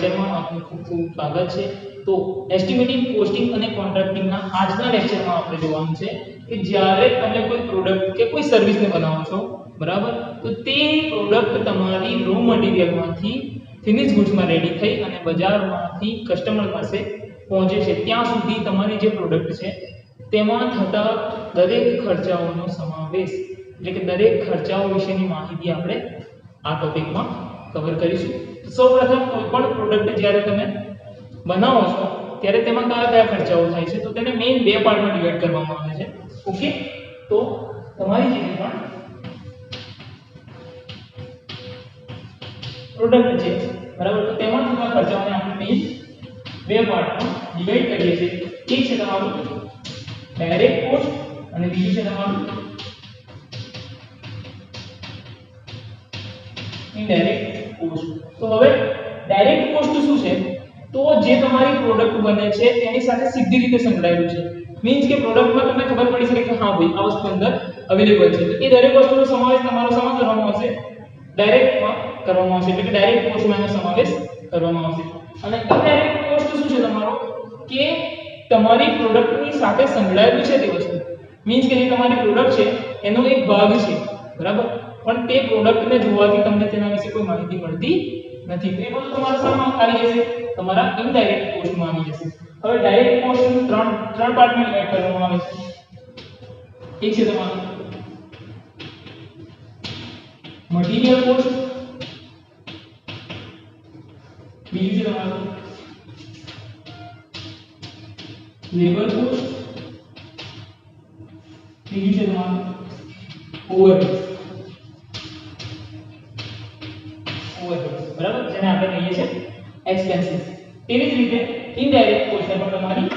લેક્ચરમાં આપનું ખૂબ ખૂબ સ્વાગત છે। તો એસ્ટિમેટિંગ, કોસ્ટિંગ અને કોન્ટ્રાક્ટિંગના આજના લેક્ચરમાં આપણે જોવાનું છે કે જ્યારે તમે કોઈ પ્રોડક્ટ કે કોઈ સર્વિસને બનાવો છો, બરાબર, તો તે પ્રોડક્ટ તમારી રો મટીરીયલમાંથી ફિનિશ ગુડ્સમાં રેડી થઈ અને બજારમાંથી કસ્ટમર પાસે પહોંચે છે ત્યાં સુધી તમારી જે પ્રોડક્ટ છે તેમાં થતા દરેક ખર્ચાઓનો સમાવેશ, એટલે કે દરેક ખર્ચાઓ વિશેની માહિતી આપણે આ ટોપિકમાં કવર કરીશું। સૌપ્રથમ કોઈ પણ પ્રોડક્ટ જ્યારે તમે બનાવો છો ત્યારે તેમાં કયા કયા ખર્ચાઓ થાય છે તો તેને મેઇન બે પાર્ટમાં ડિવાઈડ કરવામાં આવે છે। ઓકે, તો તમારી જે પણ પ્રોડક્ટ છે, બરાબર, તો તેમાં થતા ખર્ચાઓને આપણે મેઇન બે પાર્ટમાં ડિવાઈડ કરીએ છીએ। એક છે તમારું ડાયરેક્ટ કોસ્ટ અને બીજું છે તમારું ઇનડાયરેક્ટ કોસ્ટ। તો હવે ડાયરેક્ટ કોસ્ટ શું છે? તો જે તમારી પ્રોડક્ટ બને છે તેની સાથે સીધી રીતે સંકળાયેલું છે। મીન્સ કે પ્રોડક્ટમાં તમને ખબર પડી શકે કે હા ભાઈ આ વસ્તુ અંદર અવેલેબલ છે, તો એ દરેક વસ્તુનો સમાવેશ તમારો શામાં કરવામાં આવશે? ડાયરેક્ટમાં કરવામાં આવશે, એટલે કે ડાયરેક્ટ કોસ્ટમાં એનો સમાવેશ કરવામાં આવશે। અને ઇનડાયરેક્ટ કોસ્ટ શું છે તમારો? કે તમારી પ્રોડક્ટની સાથે સંકળાયેલું છે તે વસ્તુ, મીન્સ કે જે તમારી પ્રોડક્ટ છે એનો એક ભાગ છે, બરાબર, પણ તે પ્રોડક્ટને જોવાથી તમને તેના વિશે કોઈ માહિતી મળતી નથી, તો એ બધું તમારા શામાં આવી જશે? તમારા ઇનડાયરેક્ટ કોસ્ટમાં આવી જશે। હવે ડાયરેક્ટ કોસ્ટને ત્રણ પાર્ટમાં ડિવાઈડ કરવામાં આવે છે। એક છે તમારું મટીરીયલ કોસ્ટ, બીજું છે તમારું લેબર કોસ્ટ, ત્રીજું છે તમારું ઓવરહેડ, બરાબર, જેને આપણે કહીએ છીએ એક્સપેન્સીસ। તેવી જ રીતે ઇનડાયરેક્ટ કોસ્ટને પણ તમારી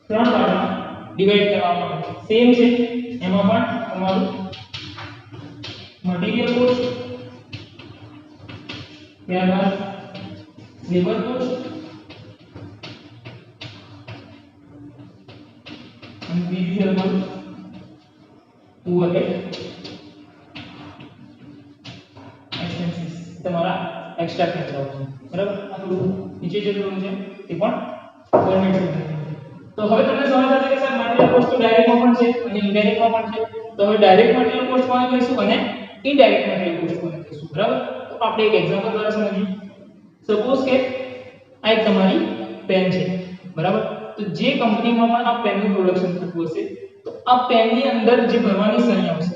ત્રણ પાર્ટમાં ડિવાઈડ કરવામાં આવે છે। સેમ છે, એમાં પણ તમારું મટીરીયલ કોસ્ટ, ત્યારબાદ લેબર કોસ્ટ અને બીજું છે તમારું ઓવરહેડ એક્સપેન્સીસ, તમારા એક્સ્ટ્રા ખર્ચાઓ છે, બરાબર। આ થોડું નીચે જતું છે તે પણ ગવર્નમેન્ટ છે। તો હવે તમને સમજ આવશે કે સર મટીરીયલ કોસ્ટ તો ડાયરેક્ટમાં પણ છે અને ઇનડાયરેક્ટમાં પણ છે, તો હવે ડાયરેક્ટ મટીરીયલ કોસ્ટ કોને કહીશું અને ઇનડાયરેક્ટ મટીરીયલ કોસ્ટ કોને કહીશું, બરાબર। તો આપણે એક એક્ઝામ્પલ દ્વારા સમજીએ। સપોઝ કે આ એક તમારી પેન છે, બરાબર, તો જે કંપનીમાં પણ આ પેનનું પ્રોડક્શન થતું હશે તો આ પેનની અંદર જે ભરવાની સહી આવશે,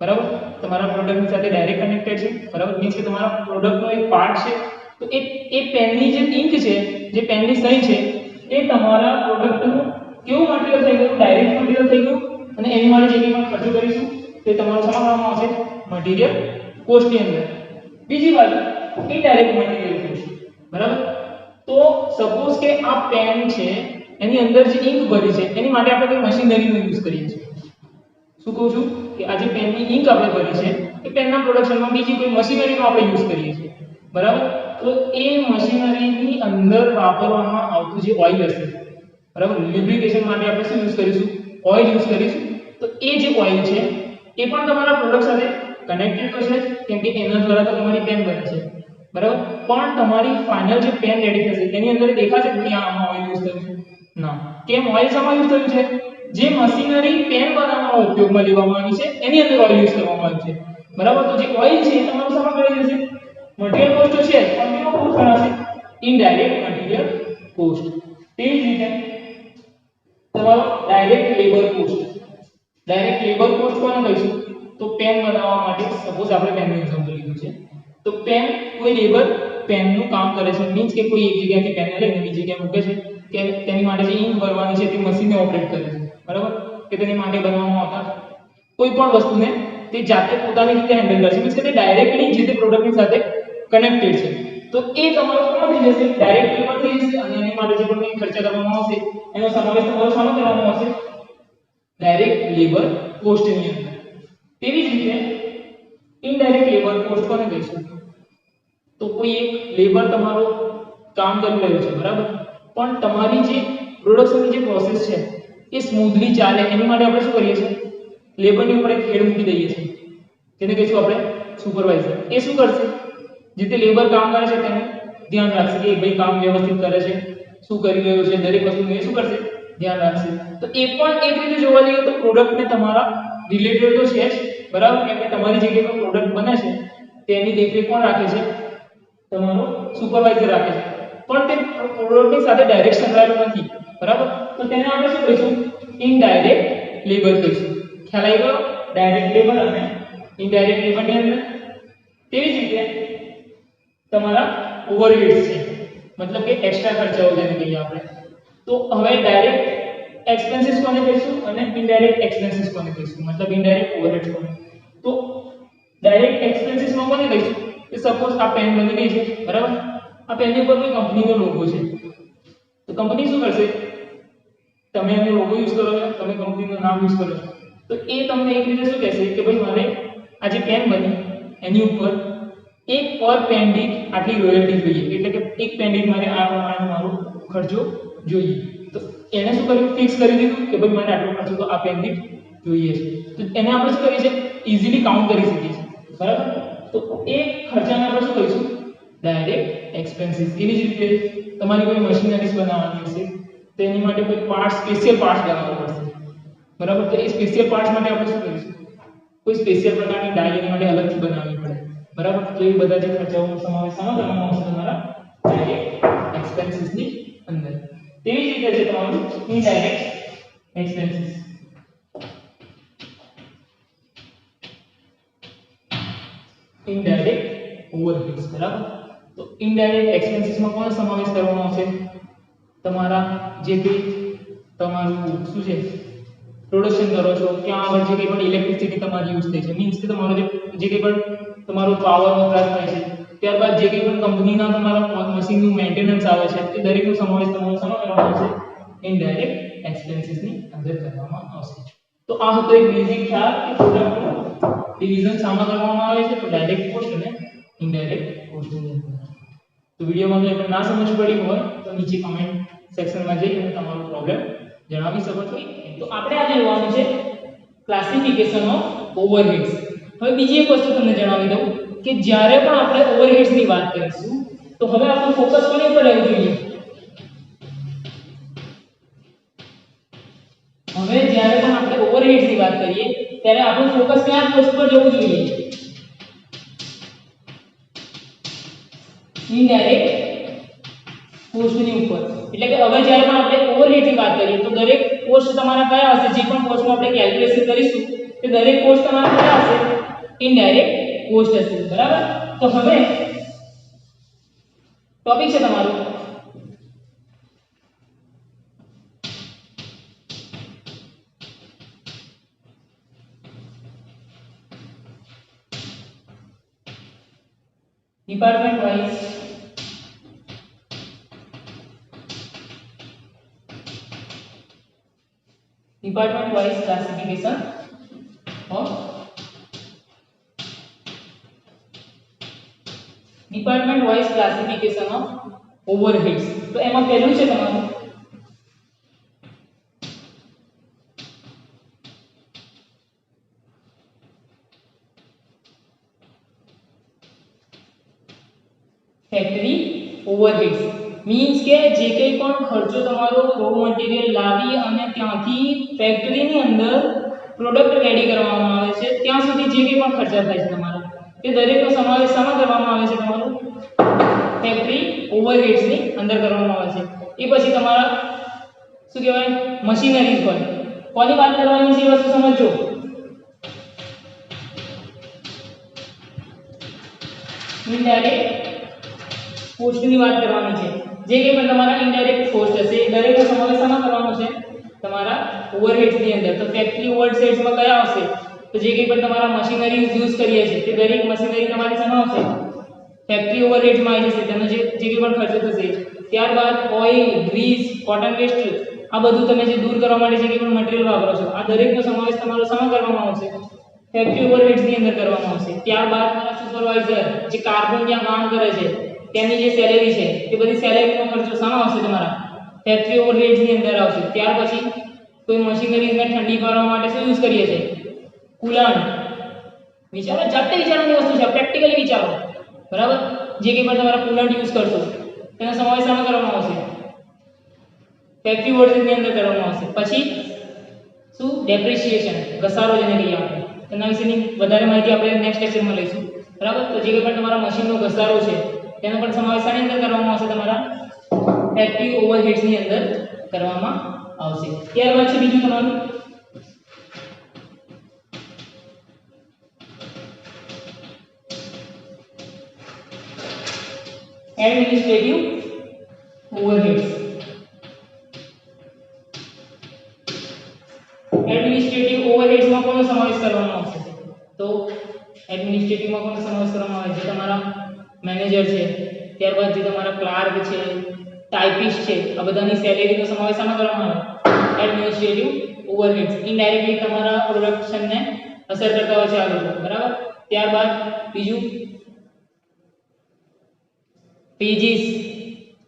બરાબર, તમારા પ્રોડક્ટની સાથે ડાયરેક્ટ કનેક્ટેડ છે, બરાબર, મીન્સ કે તમારા પ્રોડક્ટનો એક પાર્ટ છે, તો એ પેનની જે ઇંક છે, જે પેનની સહી છે, એ તમારા પ્રોડક્ટનું કેવું મટીરીયલ થઈ ગયું? ડાયરેક્ટ મટીરીયલ થઈ ગયું, અને એની માટે જે કંઈ પણ ખર્ચો કરીશું તે તમારો શામાં કરવામાં આવશે? મટીરીયલ કોસ્ટની અંદર। બીજી બાજુ ઇનડાયરેક્ટ મટીરીયલ કોસ્ટ, બરાબર, તો સપોઝ કે આ પેન છે એની અંદર જે ઇંક ભરી છે એની માટે આપણે કોઈ મશીનરીનો યુઝ કરીએ છીએ। શું કહું છું કે આ જે પેનની ઇંક આપણે ભરી છે એ પેનના પ્રોડક્શનમાં બીજી કોઈ મશીનરીનો આપણે યુઝ કરીએ છીએ, બરાબર, તો એ મશીનરીની અંદર વાપરવામાં આવતું જે ઓઇલ હશે, બરાબર, લ્યુબ્રિકેશન માટે આપણે શું યુઝ કરીશું? ઓઇલ યુઝ કરીશું। તો એ જે ઓઇલ છે એ પણ તમારા પ્રોડક્ટ સાથે કનેક્ટેડ તો છે, કેમ કે એના દ્વારા તો તમારી પેન બને છે, બરાબર, પણ તમારી ફાઇનલ જે પેન રેડી થશે તેની અંદર દેખાશે કે આમાં ઓઇલ યુઝ થયું છે? ના। કેમ? ઓઇલ શામાં યુઝ થયું છે? જે મશીનરી પેન બનાવવામાં ઉપયોગમાં લેવામાં આવી છે એની અંદર ઓઇલ યુઝ કરવામાં આવ્યું છે, બરાબર, તો જે ઓઇલ છે એ તમારું શામાં ગણી જશે? મટીરીયલ કોસ્ટ તો છે પણ કેવો કોસ્ટ ગણાશે? Indirect material cost. તેવી જ રીતે તમારો direct labour cost, direct labour cost કોને કહીશું? તો પેન બનાવવા માટે સપોઝ આપણે પેનનું એક્ઝામ્પલ લીધું છે, તો પેન કોઈ લેબર પેનનું કામ કરે છે, મીન્સ કે કોઈ એક જગ્યાએથી પેન લઈને બીજી જગ્યાએ મૂકે છે કે તેની માટે જે ઇંક ભરવાની છે તે મશીનને ઓપરેટ કરે છે, બરાબર, કે તેની માટે બનાવવામાં આવતા કોઈ પણ વસ્તુને તે જાતે પોતાની રીતે હેન્ડલ કરે છે, મીન્સ કે તે ડાયરેક્ટલી જે તે પ્રોડક્ટની સાથે કનેક્ટેડ છે, તો એ તમારો કોણ થઈ જશે? ડાયરેક્ટ લેબર થઈ જશે, અને એની માટે જે પણ ખર્ચા કરવામાં આવશે એનો સમાવેશ તમારો શામાં કરવામાં આવશે? ડાયરેક્ટ લેબર કોસ્ટની અંદર। તેવી જ રીતે ઇનડાયરેક્ટ લેબર કોસ્ટ કોને કહીશું? તો કોઈ એક લેબર તમારો કામ કરી રહ્યો છે, બરાબર, પણ તમારી જે પ્રોડક્શનની જે પ્રોસેસ છે એ સ્મૂથલી ચાલે એની માટે આપણે શું કરીએ છીએ? લેબરની ઉપર એક હેડ મૂકી દઈએ છીએ, જેને કહીશું આપણે સુપરવાઇઝર। એ શું કરશે? જે તે લેબર કામ કરે છે તેને ધ્યાન રાખશે કે ભાઈ કામ વ્યવસ્થિત કરે છે, શું કરી રહ્યો છે, દરેક વસ્તુનું એ શું કરશે ધ્યાન રાખશે. તો એ પણ એક રીતે જોવા જઈએ તો પ્રોડક્ટને તમારા રિલેટેડ તો છે જ, બરાબર, કેમ કે તમારી જગ્યાએ કોઈ પ્રોડક્ટ બને છે તેની દેખરેખ કોણ રાખે છે, તમારો સુપરવાઇઝર રાખે છે, પણ તે પ્રોડક્ટની સાથે ડાયરેક્ટ સંકળાયેલો નથી, બરાબર. તો તેને આપણે શું કહીશું, ઇનડાયરેક્ટ લેબર કહીશું. ખ્યાલ આવી ગયો, ડાયરેક્ટ લેબર અને ઇનડાયરેક્ટ લેબરની અંદર. તેવી જ રીતે તમારા ઓવરહેડ્સ છે, મતલબ કે એક્સ્ટ્રા ખર્ચાઓ જેને કહીએ આપણે. તો હવે ડાયરેક્ટ એક્સપેન્સીસ કોને કહીશું અને ઇનડાયરેક્ટ એક્સપેન્સીસ કોને કહીશું, મતલબ ઇનડાયરેક્ટ ઓવરહેડ્સ કોને. તો ડાયરેક્ટ એક્સપેન્સીસ માં કોને કહીશું કે સપોઝ આ પેન બની ગઈ છે, બરાબર, આ પેનની ઉપર કોઈ કંપનીનો લોગો છે, તો કંપની શું કરશે, તમે એનો લોગો યુઝ કરો છો, તમે કંપનીનું નામ યુઝ કરો છો, તો એ તમને એક રીતે શું કહેશે કે ભાઈ મારે આ જે પેન બની એની ઉપર એક પર પેન દીઠ આટલી રોયલ્ટી જોઈએ, એટલે કે એક પેન દીઠ મારે આ પ્રમાણે મારો ખર્ચો જોઈએ. તો એને શું કર્યું, ફિક્સ કરી દીધું કે ભાઈ મારે આટલો ખર્ચો તો આ પેન દીઠ જોઈએ છે. તો એને આપણે શું કરીએ છીએ, ઇઝીલી કાઉન્ટ કરી શકીએ છીએ, બરાબર. તો એ ખર્ચાને આપણે શું કહીશું, ડાયરેક્ટ એક્સપેન્સીસ. એવી જ રીતે તમારી કોઈ મશીનરીઝ બનાવવાની હશે, તેની માટે કોઈ પાર્ટ, સ્પેશિયલ પાર્ટ્સ બનાવવા પડશે, બરાબર. તો એ સ્પેશિયલ પાર્ટ્સ માટે આપણે શું કરીશું, કોઈ સ્પેશિયલ પ્રકારની ડાય એની માટે અલગથી બનાવવી પડે, બરાબર. તો એ બધા જે ખર્ચાઓનો સમાવેશ કરવામાં આવશે તમારા ડાયરેક્ટ એક્સપેન્સીસની અંદર. તેવી જ રીતે છે તમારું ઇનડાયરેક્ટ એક્સપેન્સીસ. ઇનડાયરેક્ટ ઓવરહેડ્સ, બરાબર. તો ઇનડાયરેક્ટ એક્સપેન્સીસ માં કોનો સમાવેશ કરવામાં આવશે, તમારા જે કંઈ તમારું શું છે પ્રોડક્શન કરો છો ત્યાં આગળ જે કંઈ પણ ઇલેક્ટ્રિસિટી તમારી યુઝ થાય છે, મીન્સ કે તમારો જે કંઈ પણ તમારો પાવર વપરાશ થાય છે, ત્યારબાદ જે કંઈ પણ કંપનીના તમારા મશીનનું મેન્ટેનન્સ આવે છે, એ દરેકનો સમાવેશ તમારો શામાં કરવામાં આવશે, ઇનડાયરેક્ટ એક્સપેન્સીસની અંદર કરવામાં આવશે. તો આ હતો એક બેઝિક ખ્યાલ કે પ્રોડક્ટનું ડિવિઝન શામાં કરવામાં આવે છે, તો ડાયરેક્ટ કોસ્ટ અને ઇનડાયરેક્ટ કોસ્ટની અંદર. તો વિડિયોમાં જો તમને ના સમજ પડી હોય તો નીચે કમેન્ટ સેક્શનમાં જઈ અને તમારો પ્રોબ્લેમ જણાવી શકો છો. તો આપણે આજે જોવાનું છે ક્લાસિફિકેશન ઓફ ઓવરહેડ્સ. હવે બીજી એક વસ્તુ તમને જણાવી દઉં કે જ્યારે પણ આપણે ઓવરહેડ્સની વાત કરીશું તો હવે આપણું ફોકસ કોની ઉપર રહેવું જોઈએ, હવે જ્યારે પણ આપણે ઓવરહેડ્સની વાત કરીએ ત્યારે આપણું ફોકસ કયા કોસ્ટ પર જવું જોઈએ, ઇનડાયરેક્ટ કોસ્ટની ઉપર. એટલે કે હવે જ્યારે પણ આપણે ઓવરહેડની વાત કરીએ તો દરેક કોસ્ટ તમારા કયા હશે, જે પણ કોસ્ટનું આપણે કેલ્ક્યુલેશન કરીશું તે દરેક કોસ્ટ તમારા કયા હશે, ઇનડાયરેક્ટ કોસ્ટ હશે, બરાબર. તો હવે ટોપિક છે તમારો department wise classification of overheads. તો એમાં પહેલું છે તમારું ફેક્ટરી ઓવરહેડ્સ. મીન્સ કે જે કંઈ પણ ખર્ચો તમારો રો મટીરીયલ લાવી અને ત્યાંથી ફેક્ટરીની અંદર પ્રોડક્ટ રેડી કરવામાં આવે છે ત્યાં સુધી જે કંઈ પણ ખર્ચા થાય છે તમારા, તે દરેકનો સમાવેશ શામાં કરવામાં આવે છે, તમારો ફેક્ટરી ઓવરહેડ્સની અંદર કરવામાં આવે છે. એ પછી તમારા શું કહેવાય મશીનરીઝ હોય. કોની વાત કરવાની છે એ વસ્તુ સમજો. ઇનડાયરેક્ટ કોસ્ટની વાત કરવાની છે. જે કંઈ પણ તમારા ઇનડાયરેક્ટ કોસ્ટ હશે એ દરેકનો સમાવેશ શામાં કરવાનો છે, તમારા ઓવરહેડ્સની અંદર. તો ફેક્ટરી ઓવરહેડ્સમાં કયા આવશે, તો જે કંઈ પણ તમારા મશીનરીઝ યુઝ કરીએ છીએ તે દરેક મશીનરી તમારી શામાં આવશે, ફેક્ટરી ઓવરહેડ્સમાં આવી જશે. તેનો જે કંઈ પણ ખર્ચ થશે. ત્યારબાદ ઓઇલ, ગ્રીસ, કોટન વેસ્ટ, આ બધું તમે જે દૂર કરવા માટે જે કંઈ પણ મટીરીયલ વાપરો છો આ દરેકનો સમાવેશ તમારો શામાં કરવામાં આવશે, ફેક્ટરી ઓવરહેડ્સની અંદર કરવામાં આવશે. ત્યારબાદ તમારા સુપરવાઇઝર જે કાર્બન ત્યાં કામ કરે છે તેની જે સેલેરી છે તે બધી સેલેરીનો ખર્ચો શામાં આવશે, તમારા ફેક્ટરી ઓવરહેડ્સની અંદર આવશે. ત્યાર પછી કોઈ મશીનરીઝને ઠંડી કરવા માટે શું યુઝ કરીએ છીએ, કુલન્ટ. વિચારો, જાતે વિચારવાની વસ્તુ છે, પ્રેક્ટિકલી વિચારો, બરાબર. જે કંઈ પણ તમારા કુલન્ટ યુઝ કરશો તેનો સમાવેશ આમાં કરવામાં આવશે, ફેક્ટરી ઓવરહેડ્સની અંદર કરવામાં આવશે. પછી શું ડેપ્રિસિએશન, ઘસારો જેને કહીએ આપણે, તેના વિશેની વધારે માહિતી આપણે નેક્સ્ટ લેક્ચરમાં લઈશું. બરાબર. તો જે કંઈ પણ તમારા મશીનનો ઘસારો છે તેનો પણ સમાવેશ આની અંદર કરવામાં આવશે, તમારા ફેક્ટરી ઓવરહેડ્સની અંદર કરવામાં આવશે. ત્યારબાદ છે બીજું તમારું એડમિનિસ્ટ્રેટિવ ઓવરહેડ્સ. એડમિનિસ્ટ્રેટિવ ઓવરહેડ્સમાં કોનો સમાવેશ કરવામાં આવશે? તો એડમિનિસ્ટ્રેટિવમાં કોનો સમાવેશ કરવામાં આવે? જે તમારા મેનેજર છે, ત્યારબાદ જે તમારા ક્લાર્ક છે, ટાઈપિસ્ટ છે, આ બધાની સેલેરીનો સમાવેશ આમાં કરવામાં આવે, એડમિનિસ્ટ્રેટિવ ઓવરહેડ્સ. ઇનડાયરેક્ટલી તમારા પ્રોડક્શનને અસર કરતા હોય છે આ લોકો. બરાબર. ત્યારબાદ બીજું પેજીસ,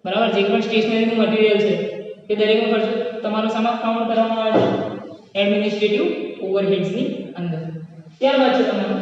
બરાબર, જે પણ સ્ટેશનરીનું મટીરીયલ છે તે દરેકનો ખર્ચો તમારો સામાન કાઉન્ટ કરવામાં આવે છે એડમિનિસ્ટ્રેટિવ ઓવરહેડ્સની અંદર. ત્યારબાદ છે તમારું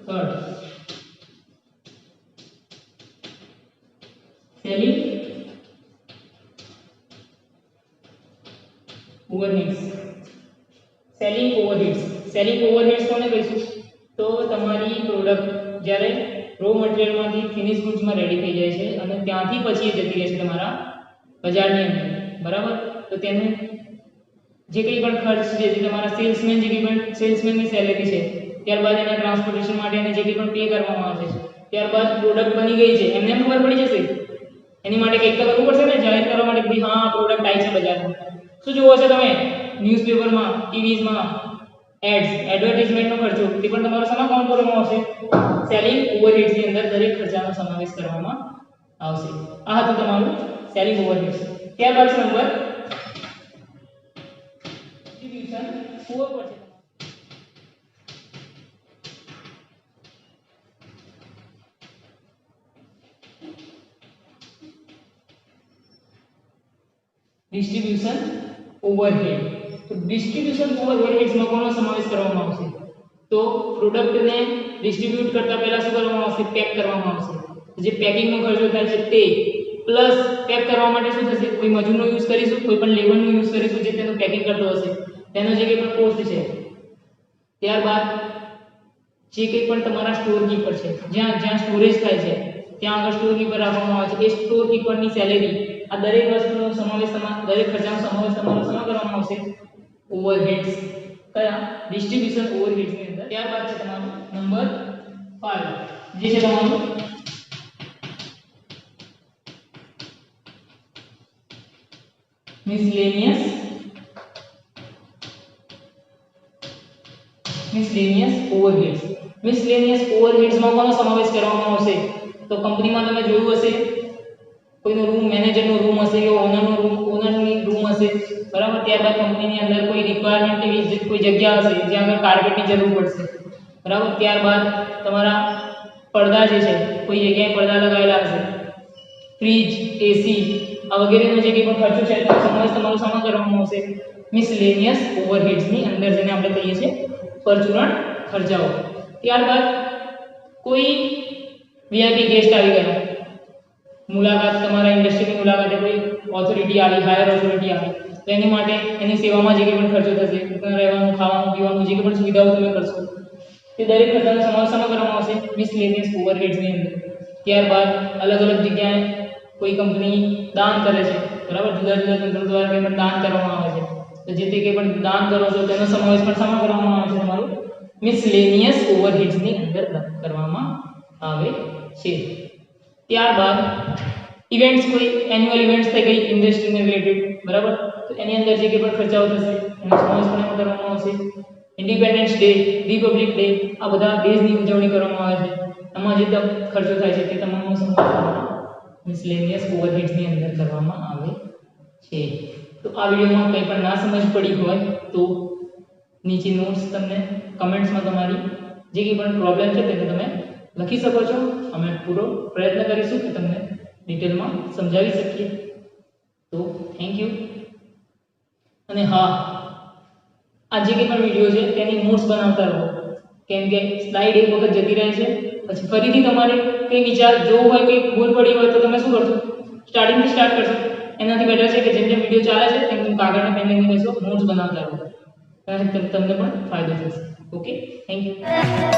third selling overheads. Selling overheads. Selling overheads કોને કહીશું? તો તમારી પ્રોડક્ટ જ્યારે રો મટીરીયલમાંથી ફિનિશ ગુડ્સમાં રેડી થઈ જાય છે અને ત્યાંથી પછી એ જતી રહે છે તમારા બજારની અંદર. બરાબર. તો તેનું જે કંઈ પણ ખર્ચ છે, જે તમારા સેલ્સમેન, જે કંઈ પણ સેલ્સમેનની સેલેરી છે, ત્યારબાદ એના ટ્રાન્સપોર્ટેશન માટે એને જે કંઈ પણ પે કરવામાં આવે છે, ત્યારબાદ પ્રોડક્ટ બની ગઈ છે એમને એમ ખબર પડી જશે, એની માટે કંઈક તો કરવું પડશે ને, જાહેર કરવા માટે કે હા પ્રોડક્ટ આવી છે બજારમાં. શું જોવો છો તમે ન્યૂઝપેપરમાં, ટીવીઝમાં એડ્સ, એડવર્ટાઇઝમેન્ટનો ખર્ચો, તે પણ તમારો સામાન કાઉન્ટ કરવામાં આવશે. સેલિંગ ઓવરહેડ્સની અંદર દરેક ખર્ચાનો સમાવેશ કરવામાં આવશે. આ હતું તમારું સેલિંગ ઓવરહેડ્સ. ત્યારબાદ છે નંબર ડિસ્ટ્રીબ્યુશન 4 પર છે. Distribution overhead. તો ડિસ્ટ્રીબ્યુશન ઓવરહેડ્સમાં કોનો સમાવેશ કરવામાં આવશે? તો પ્રોડક્ટને ડિસ્ટ્રીબ્યુટ કરતા પહેલા શું કરવામાં આવશે? પેક કરવામાં આવશે. જે પેકિંગનો ખર્ચો થાય છે તે પ્લસ પેક કરવા માટે શું થશે? કોઈ મજૂરનો યુઝ કરીશું, કોઈ પણ લેબરનો યુઝ કરીશું જે તેનું પેકિંગ કરતો હશે, તેનો જે કંઈ પણ કોસ્ટ છે. ત્યારબાદ જે કંઈ પણ તમારા સ્ટોર કીપર છે, જ્યાં સ્ટોરેજ થાય છે ત્યાં આગળ સ્ટોર કીપર રાખવામાં આવે છે, એ સ્ટોર કીપરની સેલેરી, આ દરેક વસ્તુનો સમાવેશ, દરેક ખર્ચાનો સમાવેશ તમારો શેમાં કરવામાં આવશે? ઓવરહેડ્સ. કયા? ડિસ્ટ્રીબ્યુશન ઓવરહેડ્સની અંદર. ત્યારબાદ છે તમારું નંબર 5 જે છે તમારું મિસલેનિયસ ઓવરહેડ્સ. મિસલેનિયસ ઓવરહેડ્સમાં કોનો સમાવેશ કરવામાં આવશે? તો કંપનીમાં તમે જોયું હશે કોઈનો રૂમ, મેનેજરનો રૂમ હશે કે ઓનરની રૂમ હશે. બરાબર. ત્યારબાદ કંપનીની અંદર કોઈ રિક્વાયરમેન્ટ, કોઈ જગ્યા હશે જ્યાં આગળ કાર્પેટની જરૂર પડશે. બરાબર. ત્યારબાદ તમારા પડદા જે છે, કોઈ જગ્યાએ પડદા લગાવેલા હશે, ફ્રીજ, એસી, આ વગેરેનો જે કંઈ પણ ખર્ચો છે તેનો સમાવેશ તમારો સામાન કરવામાં આવશે મિસલેનિયસ ઓવરહેડ્સની અંદર, જેને આપણે કહીએ છીએ પરચુરણ ખર્ચાઓ. ત્યારબાદ કોઈ વીઆઈપી ગેસ્ટ આવી ગયા, મુલાકાત, તમારા ઇન્ડસ્ટ્રીની મુલાકાતે કોઈ ઓથોરિટી આવી, હાયર ઓથોરિટી આવી, તો એની માટે એની સેવામાં જે કંઈ પણ ખર્ચો થશે, રહેવાનું, ખાવાનું, પીવાનું, જે કંઈ પણ સુવિધાઓ તમે કરશો તે દરેક ખર્ચાનો સમાવેશ કરવામાં આવશે મિસલેનિયસ ઓવરહેડ્સની અંદર. ત્યારબાદ અલગ અલગ જગ્યાએ કોઈ કંપની દાન કરે છે, બરાબર, જુદા જુદા તંત્રો દ્વારા કંઈ પણ દાન કરવામાં આવે છે, તો જે તે કંઈ પણ દાન કરો છો તેનો સમાવેશ પણ શામાં કરવામાં આવે છે? તમારું મિસલેનિયસ ઓવરહેડ્સની અંદર કરવામાં આવે છે. ત્યારબાદ ઇવેન્ટ્સ, કોઈ એન્યુઅલ ઇવેન્ટ્સ થઈ ગઈ ઇન્ડસ્ટ્રીને રિલેટેડ, બરાબર, તો એની અંદર જે કંઈ પણ ખર્ચાઓ થશે એનો સમાવેશ પણ કરવામાં આવશે. ઇન્ડિપેન્ડન્સ ડે, રિપબ્લિક ડે, આ બધા ડેઝની ઉજવણી કરવામાં આવે છે, આમાં જે ખર્ચો થાય છે તે તમામનો સમાવેશ મિસલેનિયસ ઓવરહેડ્સની અંદર કરવામાં આવે છે. તો આ વિડીયોમાં કંઈ પણ ના સમજ પડી હોય તો નીચે નોટ્સ તમને કમેન્ટ્સમાં તમારી જે કંઈ પણ પ્રોબ્લેમ છે તેને તમે લખી શકો છો. અમે પૂરો પ્રયત્ન કરીશું કે તમને ડિટેલમાં સમજાવી શકીએ. તો થેન્ક યુ. અને હા, આ જે કંઈ પણ વિડીયો છે તેની નોટ્સ બનાવતા રહો, કેમ કે સ્લાઇડ એક વખત જતી રહે છે, પછી ફરીથી તમારે કંઈ વિચાર જોવું હોય, કંઈ ભૂલ પડી હોય તો તમે શું કરશો? સ્ટાર્ટિંગથી સ્ટાર્ટ કરશો. એનાથી બેટર છે કે જેમ જેમ વિડીયો ચાલે છે તેમ તેમ કાગળને પેન લઈને બેસો, નોટ્સ બનાવતા રહો, એનાથી તમને પણ ફાયદો થશે. Okay, thank you.